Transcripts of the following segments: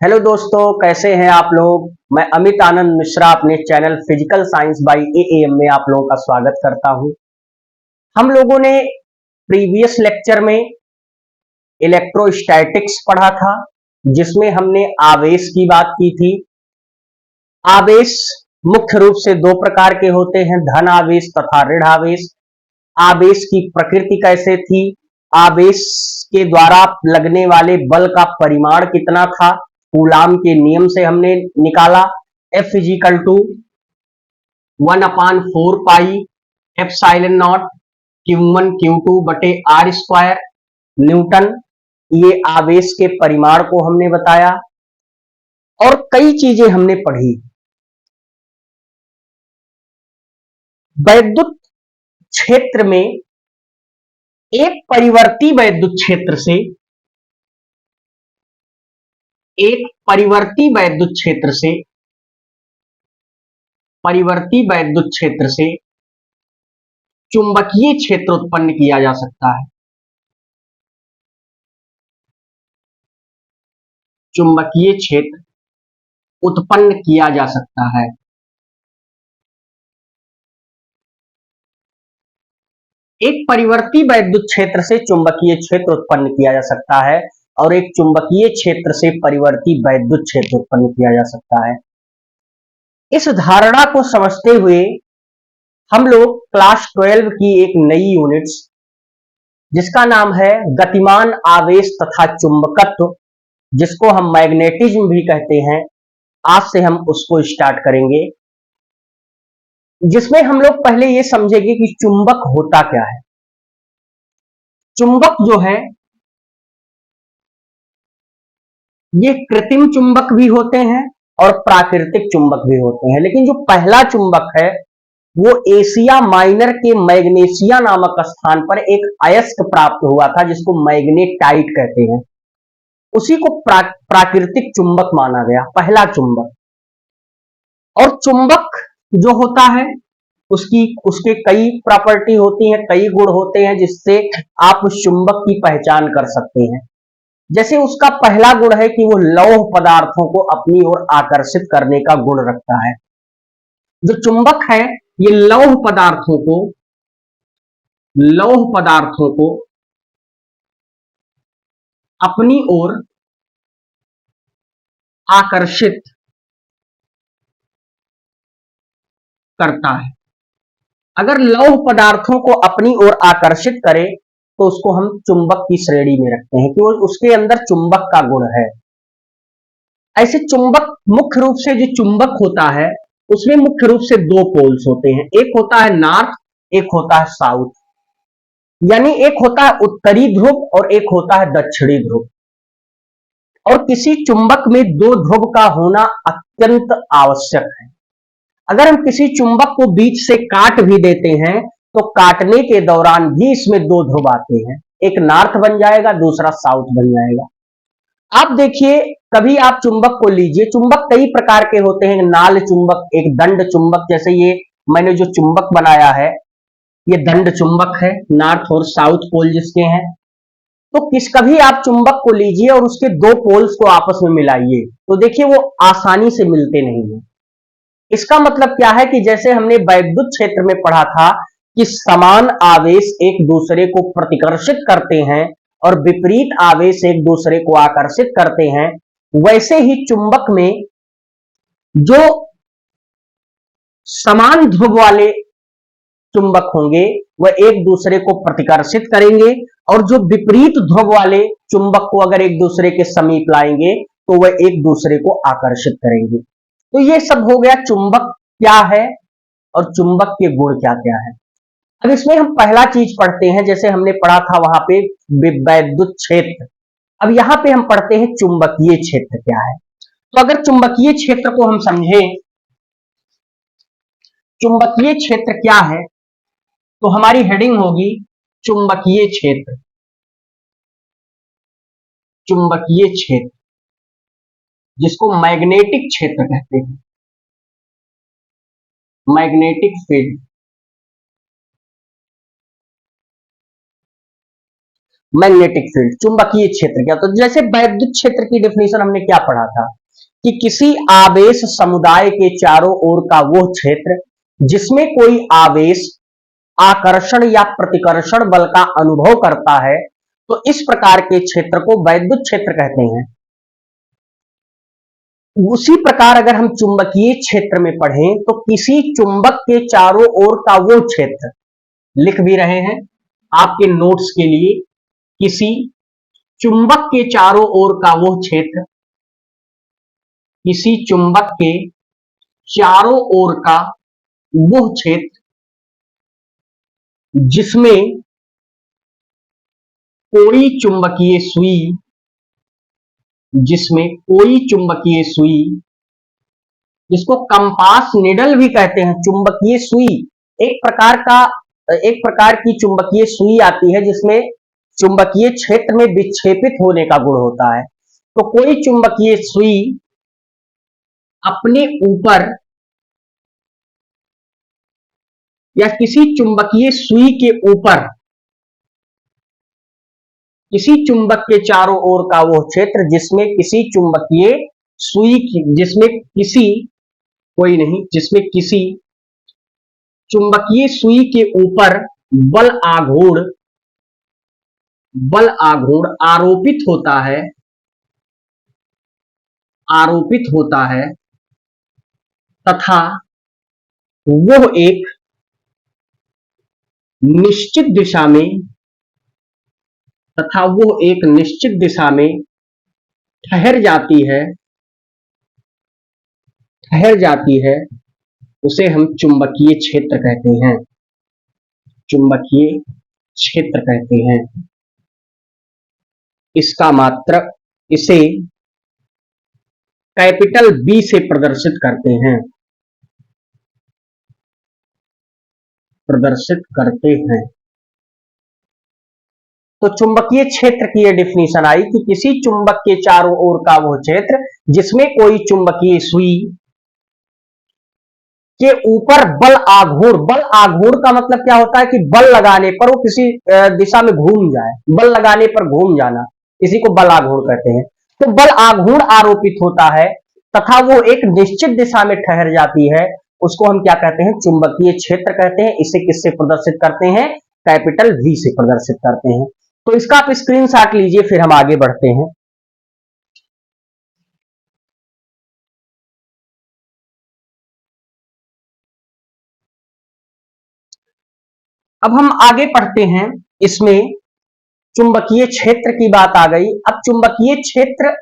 Hello दोस्तों, कैसे हैं आप लोग। मैं अमित आनंद मिश्रा अपने channel physical science by am में आप लोगों का स्वागत करता हूं। हम लोगों ने प्रीवियस लेक्चर में इलेक्ट्रोस्टैटिक्स पढ़ा था, जिसमें हमने आवेश की बात की थी। आवेश मुख्य रूप से दो प्रकार के होते हैं, धन आवेश तथा ऋण आवेश। आवेश की प्रकृति कैसे थी, आवेश के द्वारा लगने वाले बल का परिमाण कितना था, कूलाम के नियम से हमने निकाला। F is equal to 1/4 pi epsilon naught Q1 Q2 बटे R स्क्वायर न्यूटन। ये आवेश के परिमाण को हमने बताया और कई चीजें हमने पढ़ी। वैद्युत क्षेत्र में एक परिवर्ती वैद्युत क्षेत्र से चुंबकीय क्षेत्र उत्पन्न किया जा सकता है। चुंबकीय क्षेत्र उत्पन्न किया जा सकता है। एक परिवर्ती वैद्युत क्षेत्र से चुंबकीय क्षेत्र उत्पन्न किया जा सकता है और एक चुंबकीय क्षेत्र से परिवर्ती वैद्युत क्षेत्र उत्पन्न किया जा सकता है। इस धारणा को समझते हुए हम लोग क्लास 12 की एक नई यूनिट्स, जिसका नाम है गतिमान आवेश तथा चुंबकत्व, जिसको हम मैग्नेटिज्म भी कहते हैं, आज से हम उसको स्टार्ट करेंगे। जिसमें हम लोग पहले ये समझेंगे कि चुंबक होता क्या है। चुंबक जो है ये कृत्रिम चुंबक भी होते हैं और प्राकृतिक चुंबक भी होते हैं, लेकिन जो पहला चुंबक है वो एशिया माइनर के मैग्नेशिया नामक स्थान पर एक अयस्क प्राप्त हुआ था, जिसको मैग्नेटाइट कहते हैं। उसी को प्राकृतिक चुंबक माना गया, पहला चुंबक। और चुंबक जो होता है उसके कई प्रॉपर्टी होती हैं, कई गुण होते हैं, जिससे आप उस चुंबक की पहचान कर सकते हैं। जैसे उसका पहला गुण है कि वो लौह पदार्थों को अपनी ओर आकर्षित करने का गुण रखता है। जो चुंबक है ये लौह पदार्थों को अपनी ओर आकर्षित करता है। अगर लौह पदार्थों को अपनी ओर आकर्षित करे तो उसको हम चुंबक की श्रेणी में रखते हैं कि वो उसके अंदर चुंबक का गुण है। ऐसे चुंबक मुख्य रूप से जो चुंबक होता है उसमें मुख्य रूप से दो पोल्स होते हैं, एक होता है नॉर्थ, एक होता है साउथ। यानी एक होता है उत्तरी ध्रुव और एक होता है दक्षिणी ध्रुव। और किसी चुंबक में दो ध्रुव का होना अत्यंत आवश्यक है। अगर हम किसी चुंबक को बीच से काट भी देते हैं तो काटने के दौरान भी इसमें दो ध्रुव आते हैं, एक नॉर्थ बन जाएगा, दूसरा साउथ बन जाएगा। आप देखिए, कभी आप चुंबक को लीजिए, चुंबक कई प्रकार के होते हैं, नाल चुंबक, एक दंड चुंबक, जैसे ये मैंने जो चुंबक बनाया है ये दंड चुंबक है, नॉर्थ और साउथ पोल जिसके हैं। तो कभी आप चुंबक को लीजिए और उसके दो पोल्स को आपस में मिलाइए तो देखिए वो आसानी से मिलते नहीं है। इसका मतलब क्या है कि जैसे हमने वैद्युत क्षेत्र में पढ़ा था कि समान आवेश एक दूसरे को प्रतिकर्षित करते हैं और विपरीत आवेश एक दूसरे को आकर्षित करते हैं, वैसे ही चुंबक में जो समान ध्रुव वाले चुंबक होंगे वह एक दूसरे को प्रतिकर्षित करेंगे और जो विपरीत ध्रुव वाले चुंबक को अगर एक दूसरे के समीप लाएंगे तो वह एक दूसरे को आकर्षित करेंगे। तो ये सब हो गया चुंबक क्या है और चुंबक के गुण क्या क्या है। अब इसमें हम पहला चीज पढ़ते हैं, जैसे हमने पढ़ा था वहां पे वैद्युत क्षेत्र। अब यहां पे हम पढ़ते हैं चुंबकीय क्षेत्र क्या है। तो अगर चुंबकीय क्षेत्र को हम समझें, चुंबकीय क्षेत्र क्या है, तो हमारी हेडिंग होगी चुंबकीय क्षेत्र। चुंबकीय क्षेत्र जिसको मैग्नेटिक क्षेत्र कहते हैं, मैग्नेटिक फील्ड। मैग्नेटिक फील्ड, चुंबकीय क्षेत्र क्या। तो जैसे वैद्युत क्षेत्र की डेफिनेशन हमने क्या पढ़ा था कि किसी आवेश समुदाय के चारों ओर का वो क्षेत्र जिसमें कोई आवेश आकर्षण या प्रतिकर्षण बल का अनुभव करता है, तो इस प्रकार के क्षेत्र को वैद्युत क्षेत्र कहते हैं। उसी प्रकार अगर हम चुंबकीय क्षेत्र में पढ़ें तो किसी चुंबक के चारों ओर का वो क्षेत्र, लिख भी रहे हैं आपके नोट्स के लिए, किसी चुंबक के चारों ओर का वो क्षेत्र, किसी चुंबक के चारों ओर का वो क्षेत्र जिसमें कोई चुंबकीय सुई, जिसमें कोई चुंबकीय सुई, जिसको कंपास निडल भी कहते हैं, चुंबकीय सुई एक प्रकार की चुंबकीय सुई आती है जिसमें चुंबकीय क्षेत्र में विक्षेपित होने का गुण होता है। तो कोई चुंबकीय सुई अपने ऊपर या किसी चुंबकीय सुई के ऊपर, किसी चुंबक के चारों ओर का वो क्षेत्र जिसमें किसी चुंबकीय सुई की, जिसमें किसी, कोई नहीं, जिसमें किसी चुंबकीय सुई के ऊपर बल आघूर्ण आरोपित होता है तथा वो एक निश्चित दिशा में ठहर जाती है, उसे हम चुंबकीय क्षेत्र कहते हैं, चुंबकीय क्षेत्र कहते हैं। इसका मात्रक, इसे कैपिटल बी से प्रदर्शित करते हैं, तो चुंबकीय क्षेत्र की यह डिफिनीशन आई कि किसी चुंबक के चारों ओर का वो क्षेत्र जिसमें कोई चुंबकीय सुई के ऊपर बल आघूर्ण का मतलब क्या होता है कि बल लगाने पर वो किसी दिशा में घूम जाए, बल लगाने पर घूम जाना, इसी को बल आघूर्ण कहते हैं। तो बल आघूर्ण आरोपित होता है तथा वो एक निश्चित दिशा में ठहर जाती है, उसको हम क्या कहते हैं, चुंबकीय क्षेत्र कहते हैं। इसे किससे प्रदर्शित करते हैं, कैपिटल वी से प्रदर्शित करते हैं। तो इसका आप स्क्रीनशॉट लीजिए, फिर हम आगे बढ़ते हैं। अब हम आगे पढ़ते हैं, इसमें चुंबकीय क्षेत्र की बात आ गई। अब चुंबकीय क्षेत्र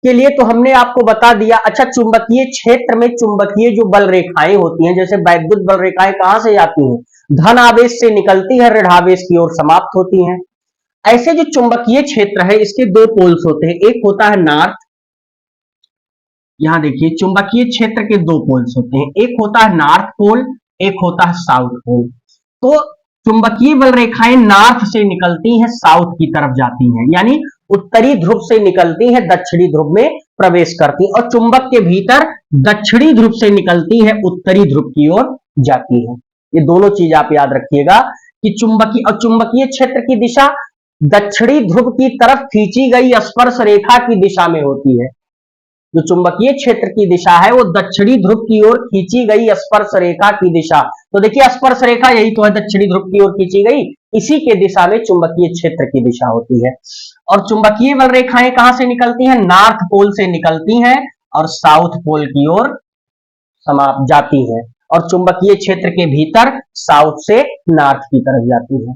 के लिए तो हमने आपको बता दिया। अच्छा, चुंबकीय क्षेत्र में चुंबकीय जो बल रेखाएं होती हैं, जैसे वैद्युत बल रेखाएं कहां से जाती हैं, धन आवेश से निकलती है, ऋण आवेश की ओर समाप्त होती हैं। ऐसे जो चुंबकीय क्षेत्र है इसके दो पोल्स होते हैं, एक होता है नॉर्थ, यहां देखिए चुंबकीय क्षेत्र के दो पोल्स होते हैं, एक होता है नॉर्थ पोल, एक होता है साउथ पोल। तो चुंबकीय बल रेखाएं नॉर्थ से निकलती हैं, साउथ की तरफ जाती हैं, यानी उत्तरी ध्रुव से निकलती हैं, दक्षिणी ध्रुव में प्रवेश करती हैं, और चुंबक के भीतर दक्षिणी ध्रुव से निकलती है, उत्तरी ध्रुव की ओर जाती है। ये दोनों चीज आप याद रखिएगा कि चुंबकीय क्षेत्र की दिशा दक्षिणी ध्रुव की तरफ खींची गई स्पर्श रेखा की दिशा में होती है। जो चुंबकीय क्षेत्र की दिशा है वो दक्षिणी ध्रुव की ओर खींची गई स्पर्श रेखा की दिशा, तो देखिए स्पर्श रेखा यही तो है, दक्षिणी ध्रुव की ओर खींची गई, इसी के दिशा में चुंबकीय क्षेत्र की दिशा होती है। और चुंबकीय बल रेखाएं कहां से निकलती हैं, नॉर्थ पोल से निकलती हैं और साउथ पोल की ओर समाप्त जाती हैं, और चुंबकीय क्षेत्र के भीतर साउथ से नॉर्थ की तरफ जाती है।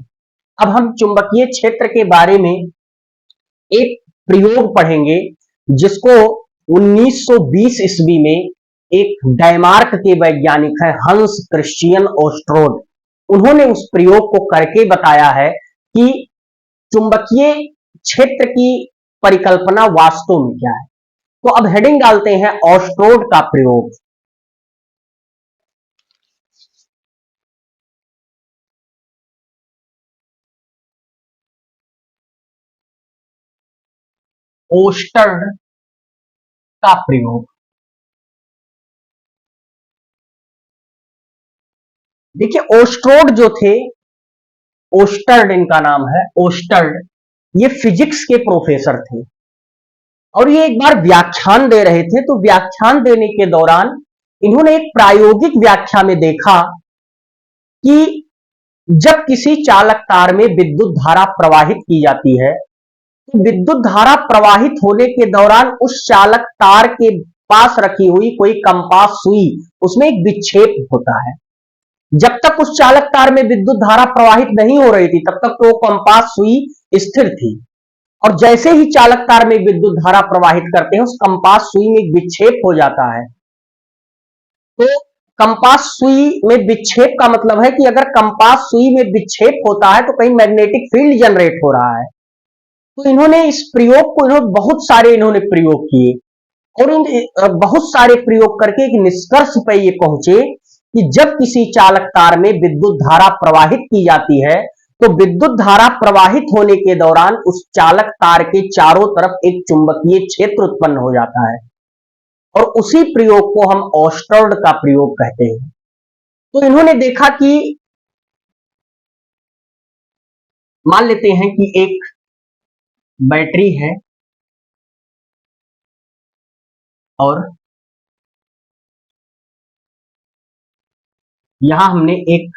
अब हम चुंबकीय क्षेत्र के बारे में एक प्रयोग पढ़ेंगे जिसको 1920 ईस्वी में एक डेनमार्क के वैज्ञानिक है हंस क्रिश्चियन ओस्ट्रोड, उन्होंने उस प्रयोग को करके बताया है कि चुंबकीय क्षेत्र की परिकल्पना वास्तव में क्या है। तो अब हेडिंग डालते हैं ओस्ट्रोड का प्रयोग। ओस्टर्ड का प्रयोग, देखिए ओस्ट्रोड जो थे ओस्टर्ड इनका नाम है, ओस्टर्ड। ये फिजिक्स के प्रोफेसर थे और ये एक बार व्याख्यान दे रहे थे। तो व्याख्यान देने के दौरान इन्होंने एक प्रायोगिक व्याख्या में देखा कि जब किसी चालक तार में विद्युत धारा प्रवाहित की जाती है तो विद्युत धारा प्रवाहित होने के दौरान उस चालक तार के पास रखी हुई कोई कंपास सुई, उसमें एक विक्षेप होता है। जब तक उस चालक तार में विद्युत धारा प्रवाहित नहीं हो रही थी तब तक तो कंपास सुई स्थिर थी, और जैसे ही चालक तार में विद्युत धारा प्रवाहित करते हैं उस कंपास सुई में एक विक्षेप हो जाता है। तो कंपास सुई में विक्षेप का मतलब है कि अगर कंपास सुई में विक्षेप होता है तो कहीं मैग्नेटिक फील्ड जनरेट हो रहा है। तो इन्होंने इस प्रयोग को बहुत सारे इन्होंने प्रयोग किए और इन बहुत सारे प्रयोग करके एक निष्कर्ष पर ये पहुंचे कि जब किसी चालक तार में विद्युत धारा प्रवाहित की जाती है तो विद्युत धारा प्रवाहित होने के दौरान उस चालक तार के चारों तरफ एक चुंबकीय क्षेत्र उत्पन्न हो जाता है, और उसी प्रयोग को हम ओस्टर्ड का प्रयोग कहते हैं। तो इन्होंने देखा कि मान लेते हैं कि एक बैटरी है और यहां हमने एक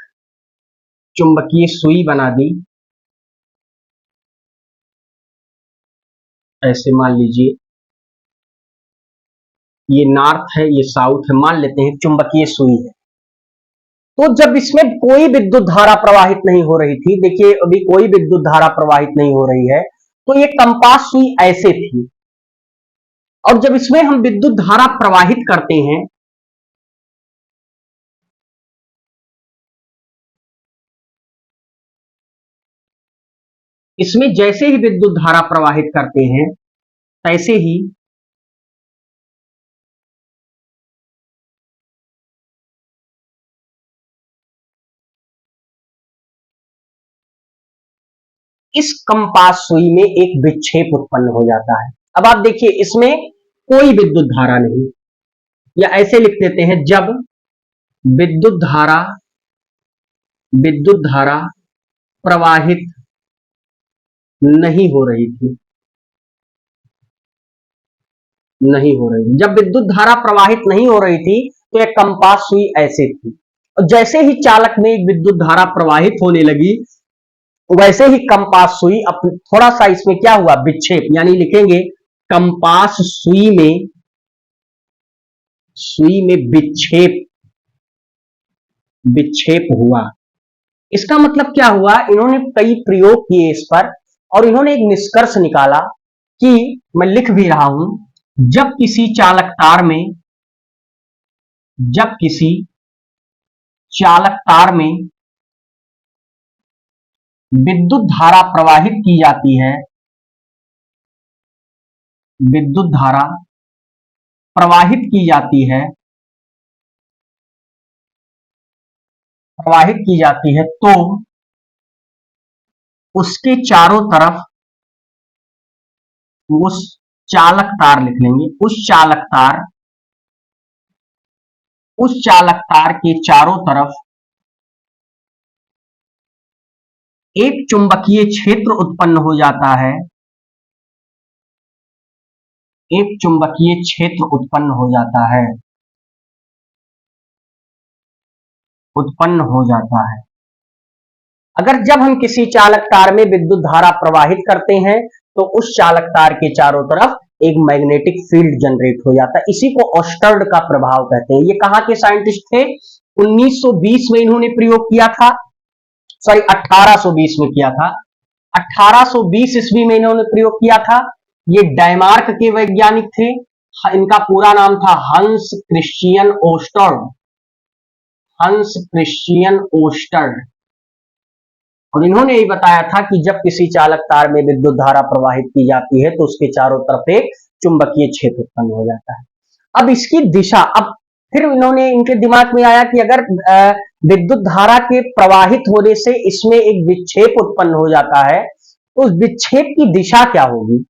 चुंबकीय सुई बना दी, ऐसे मान लीजिए ये नॉर्थ है ये साउथ है, मान लेते हैं चुंबकीय सुई है। तो जब इसमें कोई विद्युत धारा प्रवाहित नहीं हो रही थी, देखिए अभी कोई विद्युत धारा प्रवाहित नहीं हो रही है, तो ये कंपास सुई ऐसे थी, और जब इसमें हम विद्युत धारा प्रवाहित करते हैं इसमें जैसे ही विद्युत धारा प्रवाहित करते हैं तैसे ही इस कंपास सुई में एक विक्षेप उत्पन्न हो जाता है। अब आप देखिए इसमें कोई विद्युत धारा नहीं, या ऐसे लिख देते हैं जब विद्युत धारा प्रवाहित नहीं हो रही थी, जब विद्युत धारा प्रवाहित नहीं हो रही थी तो एक कंपास सुई ऐसे थी, और जैसे ही चालक में एक विद्युत धारा प्रवाहित होने लगी वैसे ही कंपास सुई थोड़ा सा इसमें क्या हुआ, विक्षेप, यानी लिखेंगे कंपास सुई में विक्षेप हुआ। इसका मतलब क्या हुआ, इन्होंने कई प्रयोग किए इस पर और इन्होंने एक निष्कर्ष निकाला कि मैं लिख भी रहा हूं, जब किसी चालक तार में विद्युत धारा प्रवाहित की जाती है, विद्युत धारा प्रवाहित की जाती है तो उसके चारों तरफ उस चालक तार लिख लेंगे, उस चालक तार के चारों तरफ एक चुंबकीय क्षेत्र उत्पन्न हो जाता है, एक चुंबकीय क्षेत्र उत्पन्न हो जाता है। अगर जब हम किसी चालक तार में विद्युत धारा प्रवाहित करते हैं तो उस चालक तार के चारों तरफ एक मैग्नेटिक फील्ड जनरेट हो जाता है। इसी को ओस्टर्ड का प्रभाव कहते हैं। ये कहां के साइंटिस्ट थे, 1920 में इन्होंने प्रयोग किया था, सॉरी 1820 में किया था, 1820 ईस्वी में इन्होंने प्रयोग किया था। ये डेनमार्क के वैज्ञानिक थे, इनका पूरा नाम था हंस क्रिश्चियन ओस्टर्ड, और इन्होंने ये बताया था कि जब किसी चालक तार में विद्युत धारा प्रवाहित की जाती है तो उसके चारों तरफ एक चुंबकीय क्षेत्र उत्पन्न हो जाता है। अब इसकी दिशा, अब फिर इनके दिमाग में आया कि अगर विद्युत धारा के प्रवाहित होने से इसमें एक विक्षेप उत्पन्न हो जाता है तो उस विक्षेप की दिशा क्या होगी,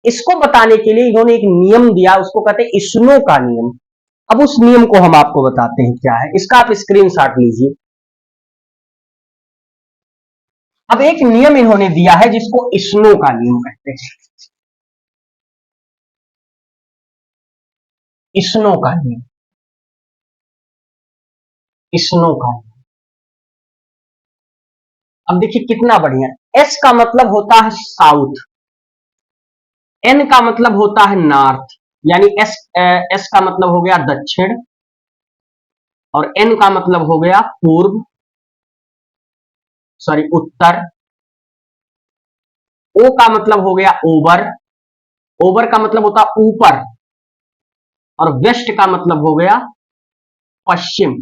इसको बताने के लिए इन्होंने एक नियम दिया, उसको कहते हैं स्नो का नियम। अब उस नियम को हम आपको बताते हैं क्या है, इसका आप स्क्रीनशॉट लीजिए। अब एक नियम इन्होंने दिया है जिसको स्नो का नियम कहते हैं। स्नो का नियम, स्नो का नियम। अब देखिए कितना बढ़िया। एस का मतलब होता है साउथ, एन का मतलब होता है नॉर्थ, यानी एस का मतलब हो गया दक्षिण, और एन का मतलब हो गया पूर्व, सॉरी उत्तर। ओ का मतलब हो गया ओवर, ओवर का मतलब होता ऊपर, और वेस्ट का मतलब हो गया पश्चिम।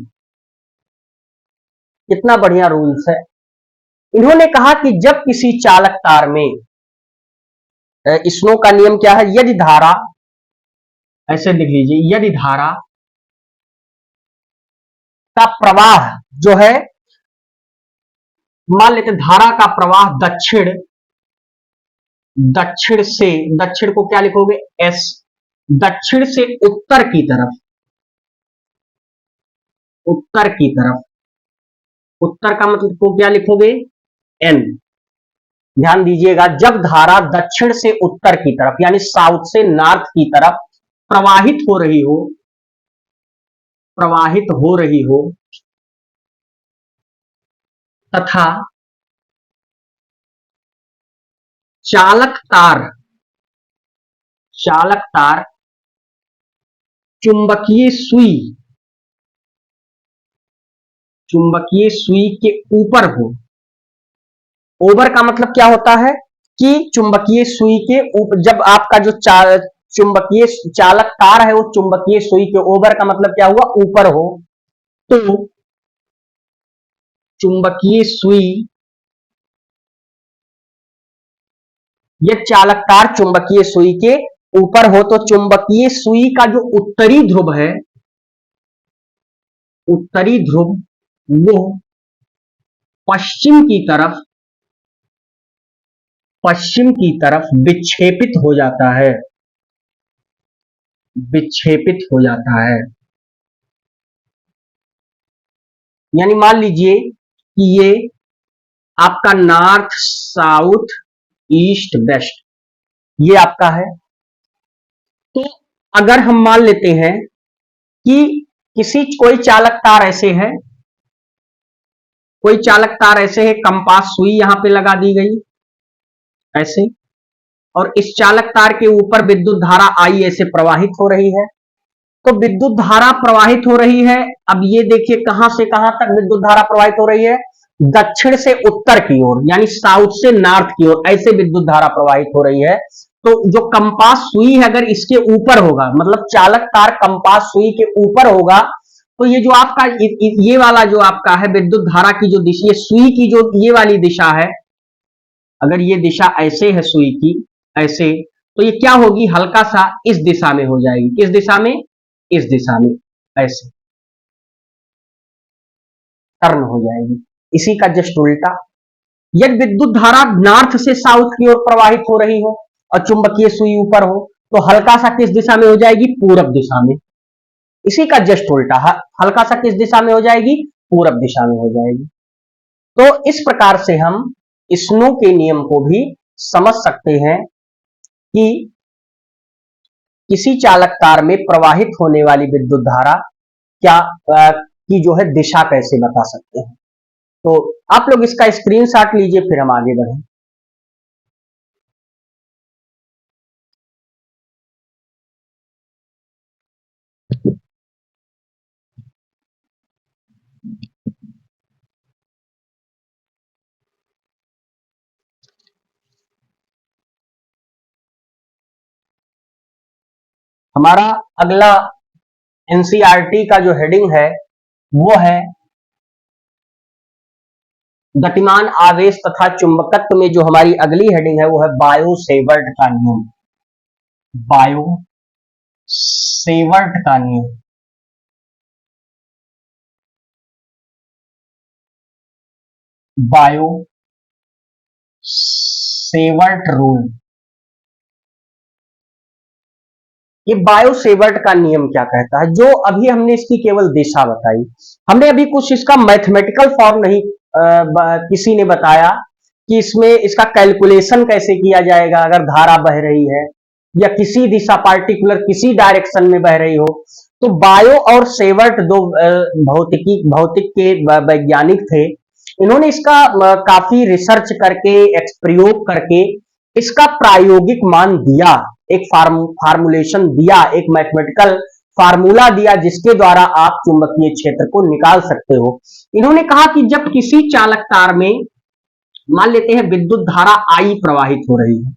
कितना बढ़िया रूल्स है। इन्होंने कहा कि जब किसी चालक तार में, स्नो का नियम क्या है, यदि धारा, ऐसे लिख लीजिए, यदि धारा का प्रवाह जो है, मान लेते धारा का प्रवाह दक्षिण, दक्षिण से, दक्षिण को क्या लिखोगे एस, दक्षिण से उत्तर की तरफ, उत्तर की तरफ, उत्तर का मतलब को क्या लिखोगे एन। ध्यान दीजिएगा, जब धारा दक्षिण से उत्तर की तरफ यानी साउथ से नॉर्थ की तरफ प्रवाहित हो रही हो, प्रवाहित हो रही हो, तथा चालक तार, चालक तार चुंबकीय सुई, चुंबकीय सुई के ऊपर हो। ओवर का मतलब क्या होता है कि चुंबकीय सुई के ऊपर, जब आपका जो चुंबकीय चालक तार है वो चुंबकीय सुई के, ओवर का मतलब क्या हुआ ऊपर हो, तो चुंबकीय सुई, यह चालक तार चुंबकीय सुई के ऊपर हो तो चुंबकीय सुई का जो उत्तरी ध्रुव है, उत्तरी ध्रुव वो पश्चिम की तरफ, पश्चिम की तरफ विक्षेपित हो जाता है, विक्षेपित हो जाता है। यानी मान लीजिए कि ये आपका नॉर्थ साउथ ईस्ट वेस्ट ये आपका है, तो अगर हम मान लेते हैं कि किसी कोई चालक तार ऐसे है, कोई चालक तार ऐसे है, कंपास सुई यहां पे लगा दी गई ऐसे, और इस चालक तार के ऊपर विद्युत धारा आई ऐसे प्रवाहित हो रही है, तो विद्युत धारा प्रवाहित हो रही है। अब ये देखिए कहां से कहां तक विद्युत धारा प्रवाहित हो रही है, दक्षिण से उत्तर की ओर यानी साउथ से नॉर्थ की ओर ऐसे विद्युत धारा प्रवाहित हो रही है। तो जो कंपास सुई है अगर इसके ऊपर होगा, मतलब चालक तार कंपास सुई के ऊपर होगा, तो ये जो आपका ये वाला जो आपका है विद्युत धारा की जो दिशा, ये सुई की जो ये वाली दिशा है, अगर ये दिशा ऐसे है सुई की ऐसे, तो ये क्या होगी हल्का सा इस दिशा में हो जाएगी, किस दिशा में, इस दिशा में ऐसे टर्न हो जाएगी। इसी का जस्ट उल्टा, यदि विद्युत धारा नॉर्थ से साउथ की ओर प्रवाहित हो रही हो और चुंबकीय सुई ऊपर हो, तो हल्का सा किस दिशा में हो जाएगी, पूरब दिशा में। इसी का जस्ट उल्टा, हल्का सा किस दिशा में हो जाएगी, पूरब दिशा में हो जाएगी। तो इस प्रकार से हम स्नो के नियम को भी समझ सकते हैं कि किसी चालक तार में प्रवाहित होने वाली विद्युत धारा क्या की जो है दिशा कैसे बता सकते हैं। तो आप लोग इसका स्क्रीनशॉट लीजिए, फिर हम आगे बढ़ें। हमारा अगला एनसीईआरटी का जो हेडिंग है वो है गतिमान आवेश तथा चुंबकत्व में जो हमारी अगली हेडिंग है वो है बायो सेवर्ट का नियम, बायो सेवर्ट का नियम। Bio Savart rule. ये बायो सेवर्ट का नियम क्या कहता है, जो अभी हमने इसकी केवल दिशा बताई, हमने अभी कुछ इसका मैथमेटिकल फॉर्म नहीं किसी ने बताया कि इसमें इसका कैलकुलेशन कैसे किया जाएगा अगर धारा बह रही है या किसी दिशा पार्टिकुलर किसी डायरेक्शन में बह रही हो। तो बायो और सेवर्ट दो भौतिक के वैज्ञानिक थे। इन्होंने इसका काफी रिसर्च करके प्रयोग करके इसका प्रायोगिक मान दिया, एक फार्मूलेशन दिया, एक मैथमेटिकल फार्मूला दिया जिसके द्वारा आप चुंबकीय क्षेत्र को निकाल सकते हो। इन्होंने कहा कि जब किसी चालक तार में मान लेते हैं विद्युत धारा आई प्रवाहित हो रही है,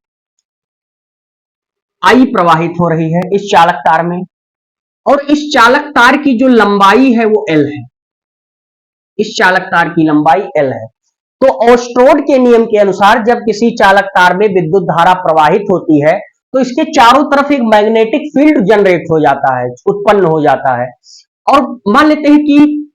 आई प्रवाहित हो रही है इस चालक तार में, और इस चालक तार की जो लंबाई है वो एल है, इस चालक तार की लंबाई एल है। तो ऑस्ट्रोड के नियम के अनुसार जब किसी चालक तार में विद्युत धारा प्रवाहित होती है तो इसके चारों तरफ एक मैग्नेटिक फील्ड जनरेट हो जाता है, उत्पन्न हो जाता है। और मान लेते हैं कि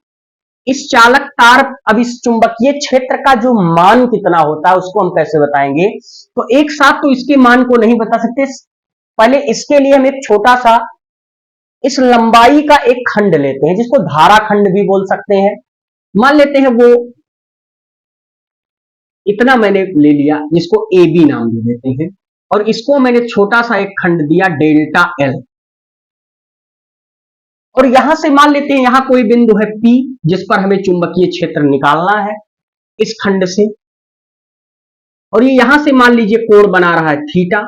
इस चालक तार, अब इस चुंबकीय क्षेत्र का जो मान कितना होता है उसको हम कैसे बताएंगे। तो एक साथ तो इसके मान को नहीं बता सकते, पहले इसके लिए हम एक छोटा सा इस लंबाई का एक खंड लेते हैं जिसको धारा खंड भी बोल सकते हैं। मान लेते हैं वो इतना मैंने ले लिया, जिसको ए बी नाम दे देते हैं, और इसको मैंने छोटा सा एक खंड दिया डेल्टा एल। और यहां से मान लेते हैं यहां कोई बिंदु है पी जिस पर हमें चुंबकीय क्षेत्र निकालना है इस खंड से, और ये यहां से मान लीजिए कोण बना रहा है थीटा।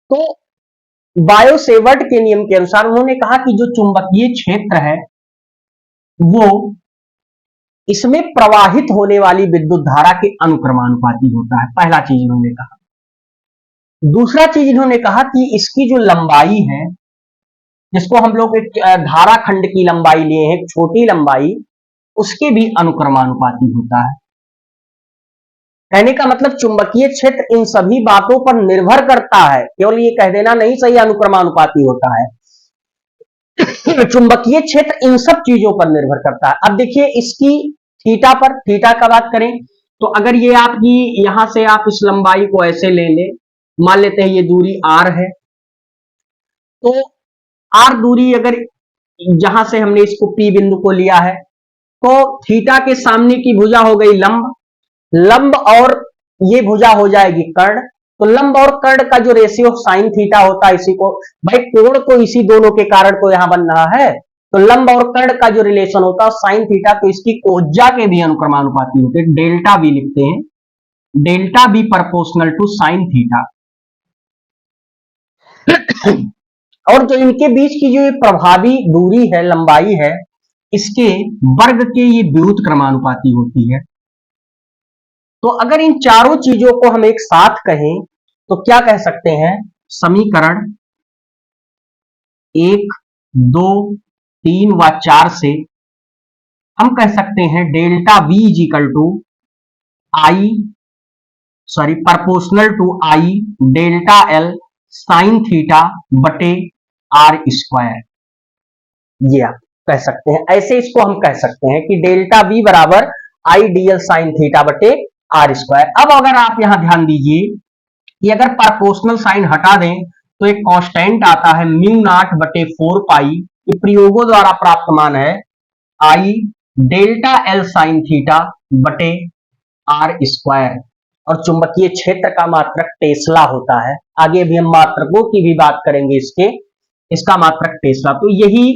तो बायो सेवर्ट के नियम के अनुसार उन्होंने कहा कि जो चुंबकीय क्षेत्र है वो इसमें प्रवाहित होने वाली विद्युत धारा के अनुक्रमानुपाती होता है, पहला चीज इन्होंने कहा। दूसरा चीज इन्होंने कहा कि इसकी जो लंबाई है, जिसको हम लोग एक धारा खंड की लंबाई लिए हैं, छोटी लंबाई, उसके भी अनुक्रमानुपाती होता है। कहने का मतलब चुंबकीय क्षेत्र इन सभी बातों पर निर्भर करता है, केवल ये कह देना नहीं सही अनुक्रमानुपाती होता है। चुंबकीय क्षेत्र इन सब चीजों पर निर्भर करता है। अब देखिए इसकी थीटा पर, थीटा का बात करें तो अगर ये आपकी यहां से आप इस लंबाई को ऐसे ले लें, मान लेते हैं ये दूरी r है, तो r दूरी अगर जहां से हमने इसको P बिंदु को लिया है तो थीटा के सामने की भुजा हो गई लंब, लंब और ये भुजा हो जाएगी कर्ण। तो लंब और कर्ण का जो रेशियो साइन थीटा होता है, इसी को भाई कोण को इसी दोनों के कारण को यहां बन रहा है, तो लंब और कर्ण का जो रिलेशन होता है साइन थीटा, तो इसकी कोज्जा के भी अनुक्रमानुपाती होते हैं, डेल्टा भी लिखते हैं, delta B proportional to sine theta. और जो इनके बीच की जो प्रभावी दूरी है, लंबाई है, इसके वर्ग के ये व्युत क्रमानुपाती होती है। तो अगर इन चारों चीजों को हम एक साथ कहें तो क्या कह सकते हैं, समीकरण 1, 2, 3 व 4 से हम कह सकते हैं delta V is equal to I proportional to I delta L sine theta बटे आर स्क्वायर। ये आप कह सकते हैं, ऐसे इसको हम कह सकते हैं कि डेल्टा V बराबर आई डी एल साइन थीटा बटे आर स्क्वायर। अब अगर आप यहां ध्यान दीजिए कि अगर प्रोपोर्शनल साइन हटा दें तो एक कांस्टेंट आता है म्यू नॉट बटे 4 पाई, ये प्रयोगों द्वारा प्राप्त मान है आई डेल्टा एल साइन थीटा बटे आर स्क्वायर। और चुंबकीय क्षेत्र का मात्रक टेस्ला होता है, आगे भी हम मात्रकों की भी बात करेंगे इसका मात्रक टेस्ला। तो यही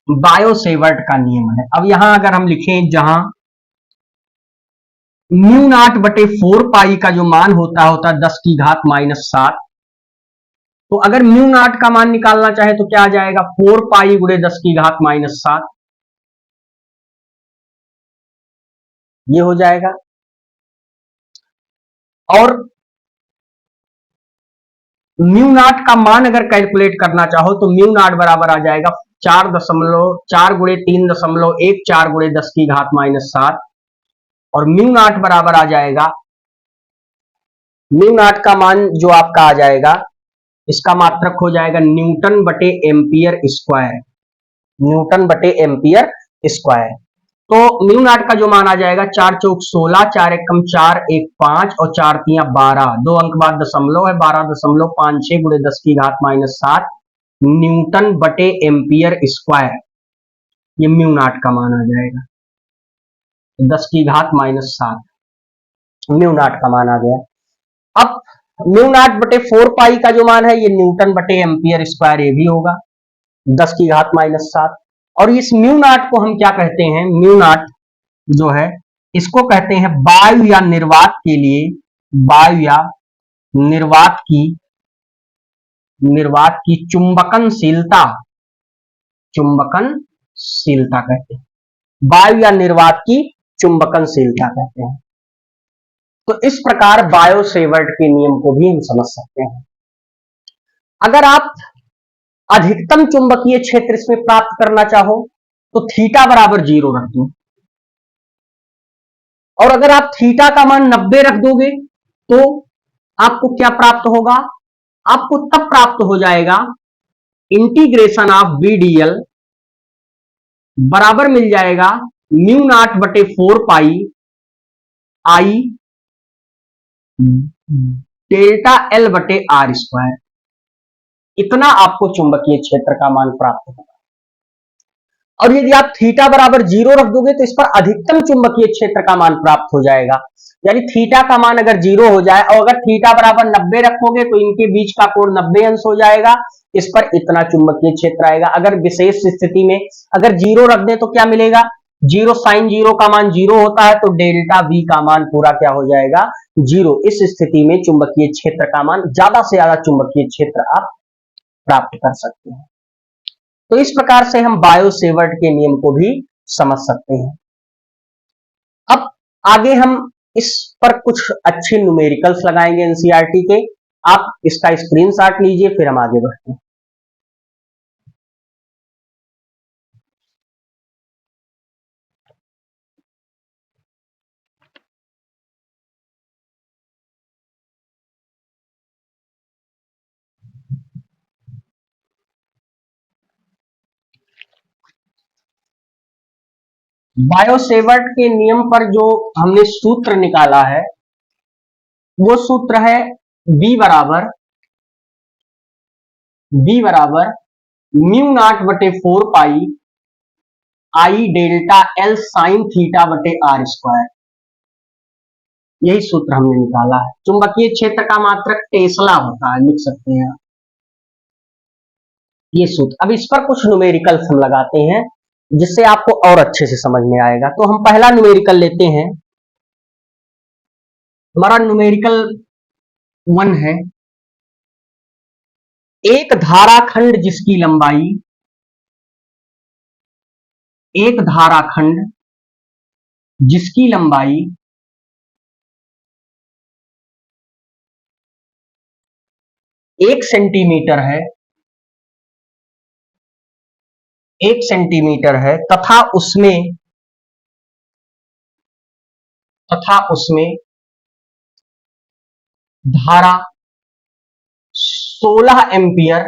बायो सेवर्ट का नियम है। अब यहां अगर हम लिखें जहां म्यू नॉट बटे 4 पाई का जो मान होता है 10 की घात -7, तो अगर म्यू नॉट का मान निकालना चाहे तो क्या आ जाएगा, 4 पाई गुणे 10 की घात -7, ये हो जाएगा। और म्यू नॉट का मान अगर कैलकुलेट करना चाहो तो म्यू नॉट बराबर आ जाएगा 4 गुणे 3.14 गुणे 10 की घात -7, और म्यू नॉट बराबर आ जाएगा, म्यू नॉट का मान जो आपका आ जाएगा, इसका मात्रक हो जाएगा न्यूटन बटे एम्पियर स्क्वायर, न्यूटन बटे एम्पियर स्क्वायर। तो म्यू नॉट का जो मान आ जाएगा 4 चौक 16, 4 एकम 4, 1 5 और 4 तिया 12, 2 अंक बाद दशमलव है, 12.56 गुणे 10 की घात -7 न्यूटन बटे एम्पियर स्क्वायर। ये म्यू नॉट का मान आ जाएगा 10 की घात -7। म्यू नॉट का मान आ गया। अब म्यू नॉट बटे 4 पाई का जो मान है ये न्यूटन बटे एम्पियर स्क्वायर ये भी होगा 10 की घात -7। और इस म्यू नॉट को हम क्या कहते हैं, म्यू नॉट जो है इसको कहते हैं वायु या निर्वात के लिए, वायु या निर्वात की चुंबकनशीलता, चुंबकनशीलता कहते हैं, वायु या निर्वात की चुंबकनशीलता कहते हैं। तो इस प्रकार बायो सेवर्ट के नियम को भी हम समझ सकते हैं। अगर आप अधिकतम चुंबकीय क्षेत्र इसमें प्राप्त करना चाहो तो थीटा बराबर 0 रख दो, और अगर आप थीटा का मान 90 रख दोगे तो आपको क्या प्राप्त होगा, आपको तब प्राप्त हो जाएगा इंटीग्रेशन ऑफ VdL बराबर मिल जाएगा म्यू नॉट बटे 4 पाई आई डेल्टा L बटे R स्क्वायर। इतना आपको चुंबकीय क्षेत्र का मान प्राप्त होगा। और यदि आप थीटा बराबर 0 रख दोगे तो इस पर अधिकतम चुंबकीय क्षेत्र का मान प्राप्त हो जाएगा। यानी थीटा का मान अगर 0 हो जाए और अगर थीटा बराबर 90 रखोगे तो इनके बीच का कोण 90 अंश हो जाएगा, इस पर इतना चुंबकीय क्षेत्र आएगा। अगर विशेष स्थिति में अगर 0 रख दें तो क्या मिलेगा, 0 साइन 0 का मान 0 होता है तो डेल्टा V का मान पूरा क्या हो जाएगा 0। इस स्थिति में चुंबकीय क्षेत्र का मान ज्यादा से ज्यादा चुंबकीय क्षेत्र आप प्राप्त कर सकते हैं। तो इस प्रकार से हम बायो सेवर्ट के नियम को भी समझ सकते हैं। अब आगे हम इस पर कुछ अच्छे न्यूमेरिकल्स लगाएंगे एनसीईआरटी के, आप इसका स्क्रीनशॉट लीजिए फिर हम आगे बढ़ते हैं। बायो सेवर्ट के नियम पर जो हमने सूत्र निकाला है वो सूत्र है B बराबर म्यू नॉट बटे 4 पाई आई डेल्टा L साइन थीटा बटे R स्क्वायर। यही सूत्र हमने निकाला है। चुंबकीय क्षेत्र का मात्रक टेस्ला होता है, लिख सकते हैं ये सूत्र। अब इस पर कुछ न्यूमेरिकल्स हम लगाते हैं जिससे आपको और अच्छे से समझ में आएगा। तो हम पहला न्यूमेरिकल लेते हैं, हमारा न्यूमेरिकल 1 है, एक धाराखंड जिसकी लंबाई, एक धाराखंड जिसकी लंबाई 1 सेंटीमीटर है, 1 सेंटीमीटर है तथा उसमें धारा 16 एम्पियर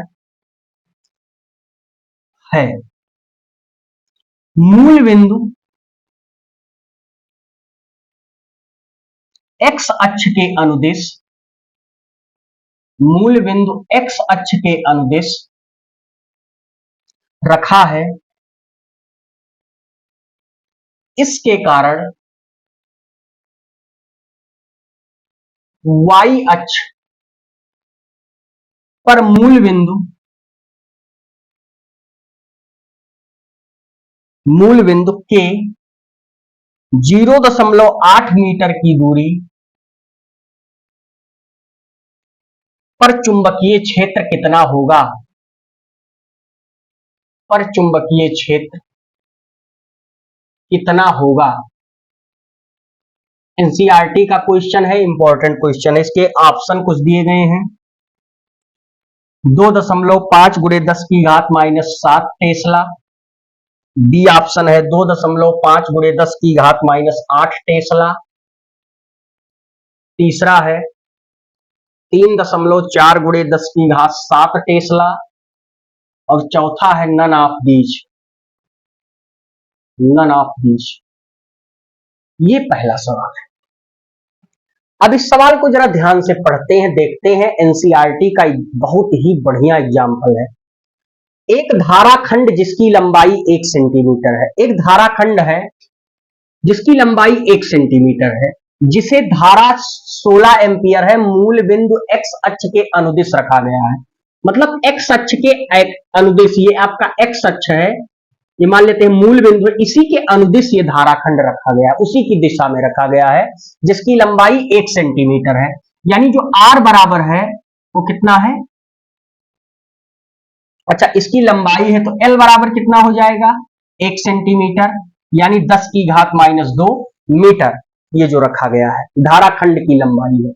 है। मूल बिंदु x अक्ष के अनुदिश, मूल बिंदु x अक्ष के अनुदिश रखा है। इसके कारण y अक्ष पर मूल बिंदु के 0.8 मीटर की दूरी पर चुंबकीय क्षेत्र कितना होगा, पर चुंबकीय क्षेत्र कितना होगा। एनसीईआरटी का क्वेश्चन है, इंपॉर्टेंट क्वेश्चन है। इसके ऑप्शन कुछ दिए गए हैं, 2.5 × 10 की घात -7 टेस्ला, बी ऑप्शन है 2.5 × 10 की घात -8 टेस्ला, तीसरा है 3.4 × 10 की घात 7 टेस्ला, और चौथा है नन ऑफ दीज। ये पहला सवाल है। अब इस सवाल को जरा ध्यान से पढ़ते हैं, देखते हैं। एनसीईआरटी का बहुत ही बढ़िया एग्जाम्पल है। एक धाराखंड जिसकी लंबाई 1 सेंटीमीटर है, एक धाराखंड है जिसकी लंबाई 1 सेंटीमीटर है। जिसे धारा 16 एम्पियर है, मूल बिंदु एक्स अक्ष के अनुदिश रखा गया है। मतलब एक्स अक्ष के अनुदिश, ये आपका एक्स अक्ष है, ये मान लेते हैं मूल बिंदु, इसी के अनुदिश ये धाराखंड रखा गया है, उसी की दिशा में रखा गया है, जिसकी लंबाई 1 सेंटीमीटर है। यानी जो r बराबर है वो कितना है, अच्छा इसकी लंबाई है तो l बराबर कितना हो जाएगा, 1 सेंटीमीटर, यानी 10 की घात -2 मीटर ये जो रखा गया है धाराखंड की लंबाई है।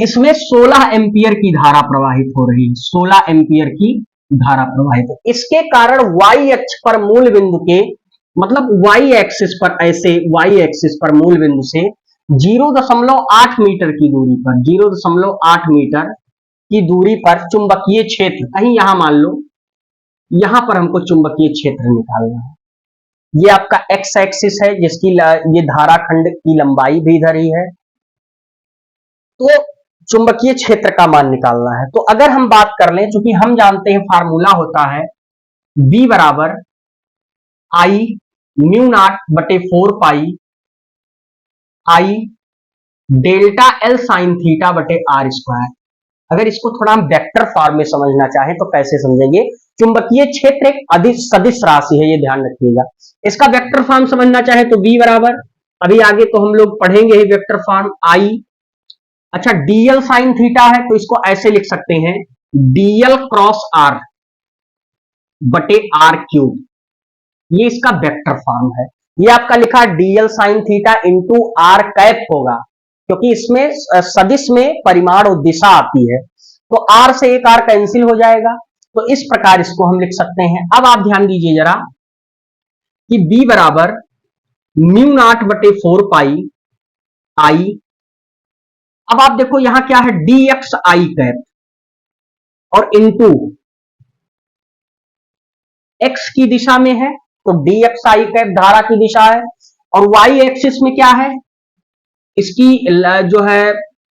इसमें 16 एम्पियर की धारा प्रवाहित हो रही है, 16 एम्पियर की धारा प्रवाहित है। इसके कारण y अक्ष पर मूल बिंदु के, मतलब y एक्सिस पर, ऐसे y एक्सिस पर मूल बिंदु से 0.8 मीटर की दूरी पर, 0.8 मीटर की दूरी पर चुंबकीय क्षेत्र, कहीं यहां मान लो यहां पर हमको चुंबकीय क्षेत्र निकालना है। ये आपका एक्स एक्सिस है, जिसकी ये धाराखंड की लंबाई भी इधर ही है, तो चुंबकीय क्षेत्र का मान निकालना है। तो अगर हम बात कर लें, चूंकि हम जानते हैं फार्मूला होता है B बराबर I म्यू नॉट बटे 4 पाई I delta L sign theta बटे R स्क्वायर। अगर इसको थोड़ा हम वेक्टर फॉर्म में समझना चाहें तो कैसे समझेंगे, चुंबकीय क्षेत्र एक अदिश सदिश राशि है, ये ध्यान रखिएगा। इसका वेक्टर फॉर्म समझना चाहे तो B बराबर, अभी आगे तो हम लोग पढ़ेंगे ही वेक्टर फॉर्म, I, अच्छा dl साइन थीटा है तो इसको ऐसे लिख सकते हैं dl क्रॉस r बटे r क्यूब, ये इसका वेक्टर फॉर्म है। ये आपका लिखा dl sine theta into r cap होगा, क्योंकि इसमें सदिश में परिमाण और दिशा आती है, तो r से एक r कैंसिल हो जाएगा, तो इस प्रकार इसको हम लिख सकते हैं। अब आप ध्यान दीजिए जरा कि b बराबर म्यू नॉट बटे 4 पाई I, अब आप देखो यहां क्या है, dx i कैप और इंटू x की दिशा में है तो dx i कैप धारा की दिशा है, और y एक्सिस में क्या है, इसकी जो है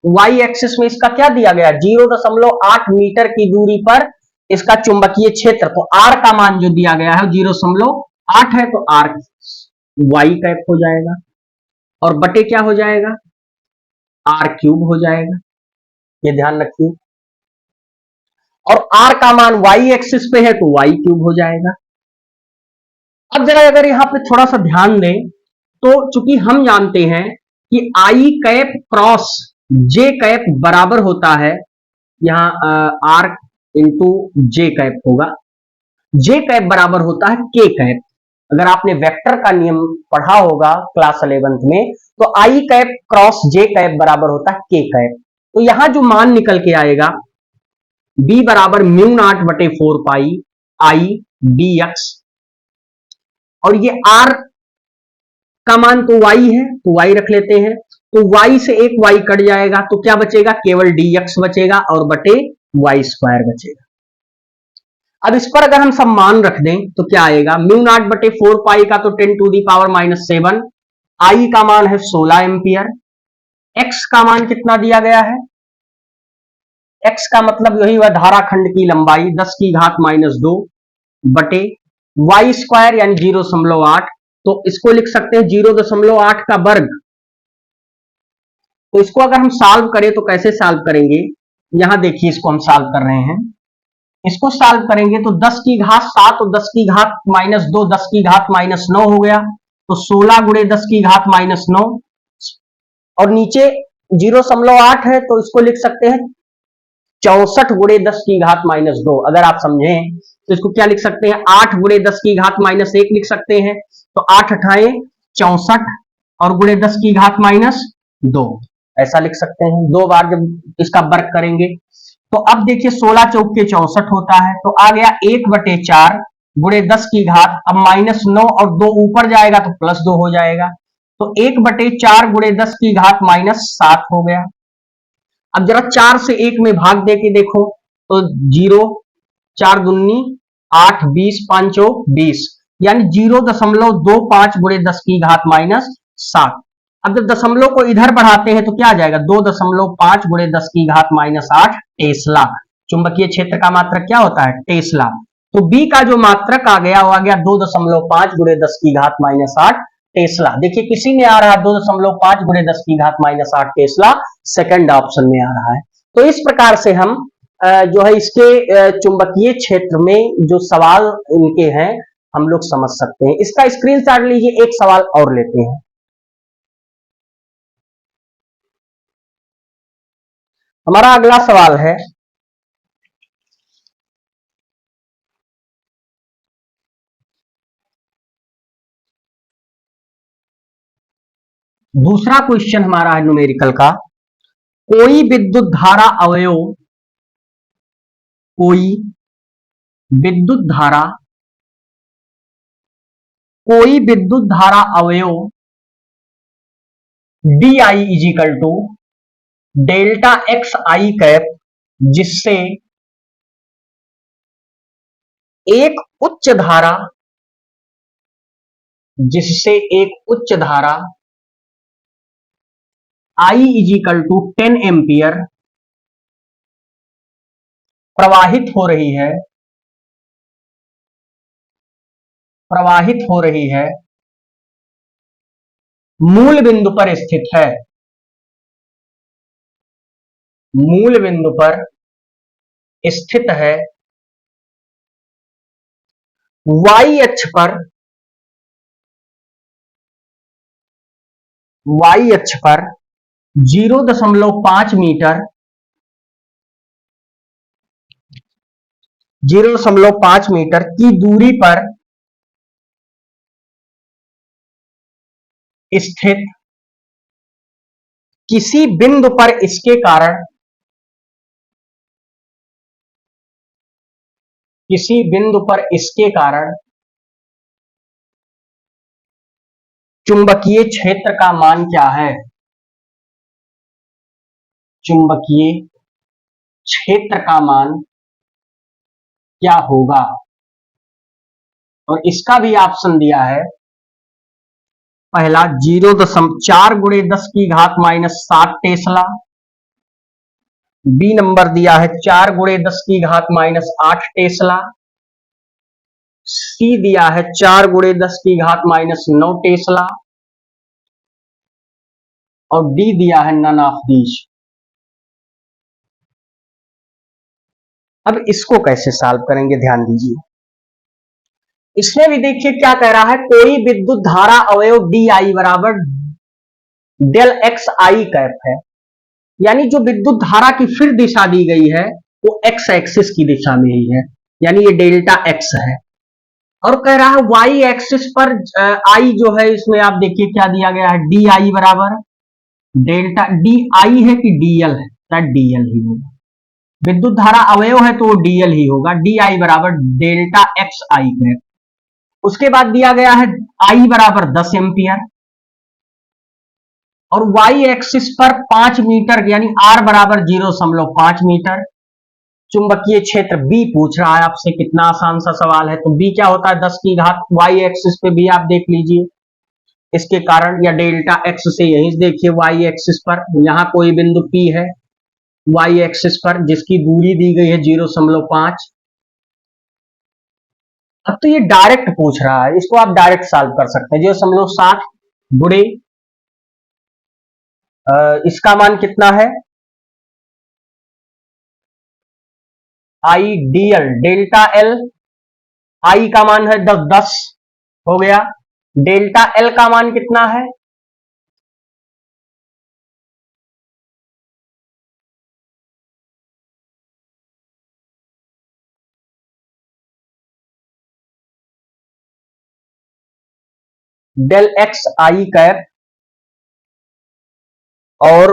y एक्सिस में इसका क्या दिया गया, 0.8 मीटर की दूरी पर इसका चुंबकीय क्षेत्र, तो r का मान जो दिया गया है 0.8 है, तो r y कैप हो जाएगा और बटे क्या हो जाएगा, r क्यूब हो जाएगा, ये ध्यान रखिए। और r का मान y एक्सिस पे है तो y क्यूब हो जाएगा। अब जरा अगर यहां पे थोड़ा सा ध्यान दें तो चूंकि हम जानते हैं कि I cap cross j cap बराबर होता है, यहां r इंटू जे कैप होगा, j कैप बराबर होता है k कैप। अगर आपने वेक्टर का नियम पढ़ा होगा क्लास 11th में, तो I cap cross j cap बराबर होता है k कैप। तो यहां जो मान निकल के आएगा B बराबर म्यू नॉट बटे 4 पाई I dx, और ये R का मान तो y है तो y रख लेते हैं, तो y से एक y कट जाएगा तो क्या बचेगा, केवल dx बचेगा और बटे y स्क्वायर बचेगा। अब इस पर अगर हम सब मान रख दें तो क्या आएगा, म्यू नॉट बटे 4 पाई का तो 10 टू दी पावर -7, I का मान है 16 एम्पियर, x का मान कितना दिया गया है, x का मतलब यही हुआ धाराखंड की लंबाई 10 की घात -2 बटे y स्क्वायर यानी 0.8, तो इसको लिख सकते हैं 0.8 का वर्ग। तो इसको अगर हम सॉल्व करें तो कैसे सॉल्व करेंगे, यहां देखिए इसको हम सॉल्व कर रहे हैं, इसको सॉल्व करेंगे तो 10 की घात 7 और 10 की घात -2, 10 की घात -9 हो गया, तो 16 गुणे 10 की घात -9, और नीचे 0.8 है तो इसको लिख सकते हैं 64 गुणे 10 की घात -2। अगर आप समझें तो इसको क्या लिख सकते हैं, 8 गुणे 10 की घात -1 लिख सकते हैं, तो 8 अठाए 64 और गुणे 10 की घात -2 ऐसा लिख सकते हैं। दो बार जब इसका वर्ग करेंगे तो अब देखिए 16 चौक के 64 होता है, तो आ गया 1/4 गुणे 10 की घात, अब -9 और 2 ऊपर जाएगा तो +2 हो जाएगा, तो 1/4 गुणे 10 की घात -7 हो गया। अब जरा 4 से 1 में भाग दे के देखो तो 0, 4 दूनी 8, 20, 5 20, यानी 0.25 गुणे 10 की घात -7। अब जब दशमलव को इधर बढ़ाते हैं तो क्या आ जाएगा, 2.5 गुणे 10 की घात -8 टेस्ला। चुंबकीय क्षेत्र का मात्रक क्या होता है, टेस्ला। तो बी का जो मात्रक आ गया वो आ गया 2.5 गुणे 10 की घात -8 टेस्ला। देखिए किसी में आ रहा है 2.5 गुणे 10 की घात माइनस 8 टेस्ला, सेकंड ऑप्शन में आ रहा है। तो इस प्रकार से हम जो है इसके चुंबकीय क्षेत्र में जो सवाल इनके हैं हम लोग समझ सकते हैं। इसका स्क्रीनशॉट लीजिए, एक सवाल और लेते हैं। हमारा अगला सवाल है, दूसरा क्वेश्चन हमारा है न्यूमेरिकल का, कोई विद्युत धारा अवयव, कोई विद्युत धारा, कोई विद्युत धारा अवयव D I is equal to delta X I cap, जिससे एक उच्च धारा, जिससे एक उच्च धारा I is equal to 10 ampere प्रवाहित हो रही है, प्रवाहित हो रही है, मूल बिंदु पर स्थित है, मूल बिंदु पर स्थित है, वाई अक्ष पर, वाई अक्ष पर 0.5 मीटर, 0.5 मीटर की दूरी पर स्थित किसी बिंदु पर इसके कारण, किसी बिंदु पर इसके कारण चुंबकीय क्षेत्र का मान क्या है, चुंबकीय क्षेत्र का मान क्या होगा। और इसका भी ऑप्शन दिया है, पहला 0.4 गुणे 10 की घात माइनस 7 टेस्ला, बी नंबर दिया है 4 गुणे 10 की घात माइनस 8 टेस्ला, सी दिया है 4 गुणे 10 की घात माइनस 9 टेस्ला, और डी दिया है नन ऑफ दीज। अब इसको कैसे सॉल्व करेंगे, ध्यान दीजिए। इसमें भी देखिए क्या कह रहा है, कोई विद्युत धारा अवयव डी आई बराबर डेल एक्स आई कैप है, यानी जो विद्युत धारा की फिर दिशा दी गई है वो एक्स एक्सिस की दिशा में ही है, यानी ये डेल्टा एक्स है। और कह रहा है वाई एक्सिस पर आई जो है, इसमें आप देखिए क्या दिया गया है, डी आई बराबर डेल्टा, डी आई है कि डीएल है, शायद डीएल ही होगा, विद्युत धारा अवयव है तो वो डीएल ही होगा, डी आई बराबर डेल्टा एक्स आई है। उसके बाद दिया गया है आई बराबर 10 एम्पियर, और वाई एक्सिस पर 5 मीटर यानी आर बराबर 0.5 मीटर। चुंबकीय क्षेत्र बी पूछ रहा है आपसे, कितना आसान सा सवाल है। तो बी क्या होता है, 10 की घात, वाई एक्सिस पे भी आप देख लीजिए इसके कारण, या डेल्टा एक्स से यही देखिए वाई एक्सिस पर, यहां कोई बिंदु पी है वाई एक्सिस पर जिसकी दूरी दी गई है 0.5। अब तो ये डायरेक्ट पूछ रहा है, इसको आप डायरेक्ट सॉल्व कर सकते हैं। 0.7 गुणे इसका मान कितना है, I D L, delta L, I का मान है 10 हो गया, डेल्टा एल का मान कितना है, डेल एक्स आई कैप, और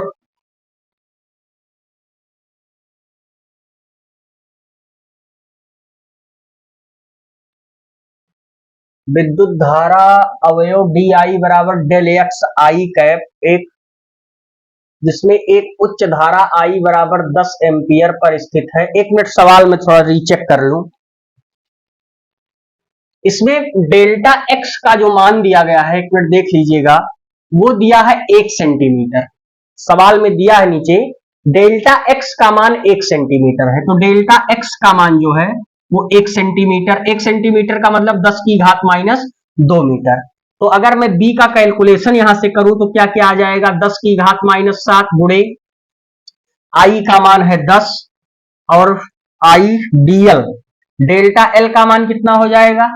विद्युत धारा अवयव डी आई बराबर डेल एक्स आई कैप, एक जिसमें एक उच्च धारा आई बराबर 10 एम्पियर पर स्थित है। एक मिनट सवाल में थोड़ा रीचेक कर लूं। इसमें डेल्टा एक्स का जो मान दिया गया है, एक मिनट देख लीजिएगा, वो दिया है 1 सेंटीमीटर। सवाल में दिया है नीचे डेल्टा एक्स का मान 1 सेंटीमीटर है, तो डेल्टा एक्स का मान जो है वो 1 सेंटीमीटर, 1 सेंटीमीटर का मतलब 10 की घात माइनस 2 मीटर। तो अगर मैं b का कैलकुलेशन यहां से करूं तो क्या क्या आ जाएगा, 10 की घात -7 गुणे i का मान है 10 और i dl, डेल्टा एल का मान कितना हो जाएगा,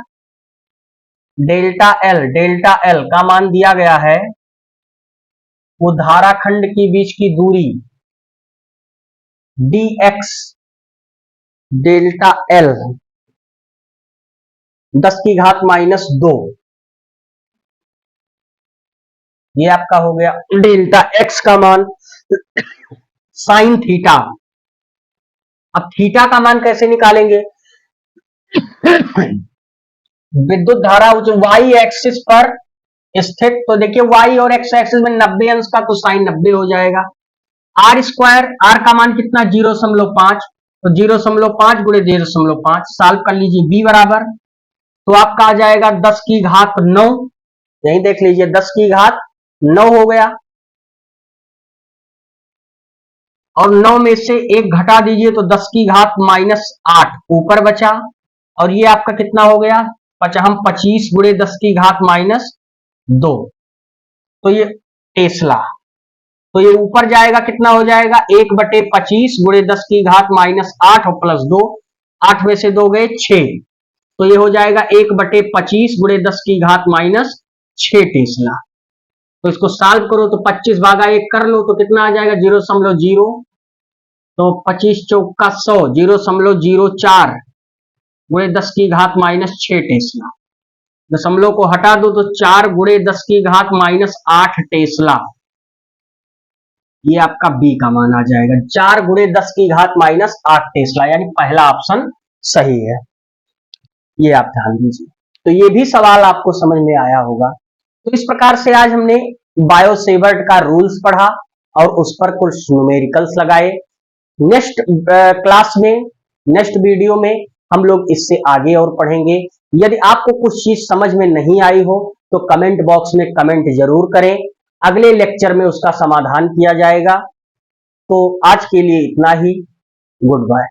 डेल्टा एल का मान दिया गया है वो धाराखंड के बीच की दूरी dx डेल्टा एल 10 की घात -2, ये आपका हो गया डेल्टा x का मान साइन थीटा। अब थीटा का मान कैसे निकालेंगे, विद्युत धारा y एक्सिस पर स्थित, तो देखिए y और x एक्सिस में 90 अंश का, तो साइन 90 हो जाएगा। आर स्क्वायर, आर का मान कितना 0.5, तो 0.5 गुणे 0.5 सॉल्व कर लीजिए, b बराबर, तो आपका आ जाएगा 10 की घात 9, यही देख लीजिए 10 की घात 9 हो गया, और 9 में से 1 घटा दीजिए तो 10 की घात -8 ऊपर बचा, और ये आपका कितना हो गया, 25 गुणे 10 की घात -2, तो ये टेस्ला, तो ये ऊपर जाएगा कितना हो जाएगा 1/25 गुणे 10 की घात -8 और +2, 8 में से 2 गए 6, तो ये हो जाएगा 1/25 गुणे 10 की घात -6 टेस्ला। तो इसको सॉल्व करो तो 25 भागा 1 कर लो तो कितना आ जाएगा 0.0, तो 25 चौका 100, 0.04 गुणे 10 की घात -6 टेस्ला। दशमलव को हटा दो तो 4 गुणे 10 की घात -8 टेस्ला, ये आपका बी का मान आ जाएगा, 4 गुणे 10 की घात -8 टेस्ला, यानी पहला ऑप्शन सही है, ये आप ध्यान दीजिए। तो ये भी सवाल आपको समझ में आया होगा। तो इस प्रकार से आज हमने बायोसेवर्ट का रूल्स पढ़ा और उस पर कुछ न्यूमेरिकल्स लगाए। नेक्स्ट क्लास में, नेक्स्ट वीडियो में हम लोग इससे आगे और पढ़ेंगे। यदि आपको कुछ चीज समझ में नहीं आई हो तो कमेंट बॉक्स में कमेंट जरूर करें, अगले लेक्चर में उसका समाधान किया जाएगा। तो आज के लिए इतना ही, गुड बाय।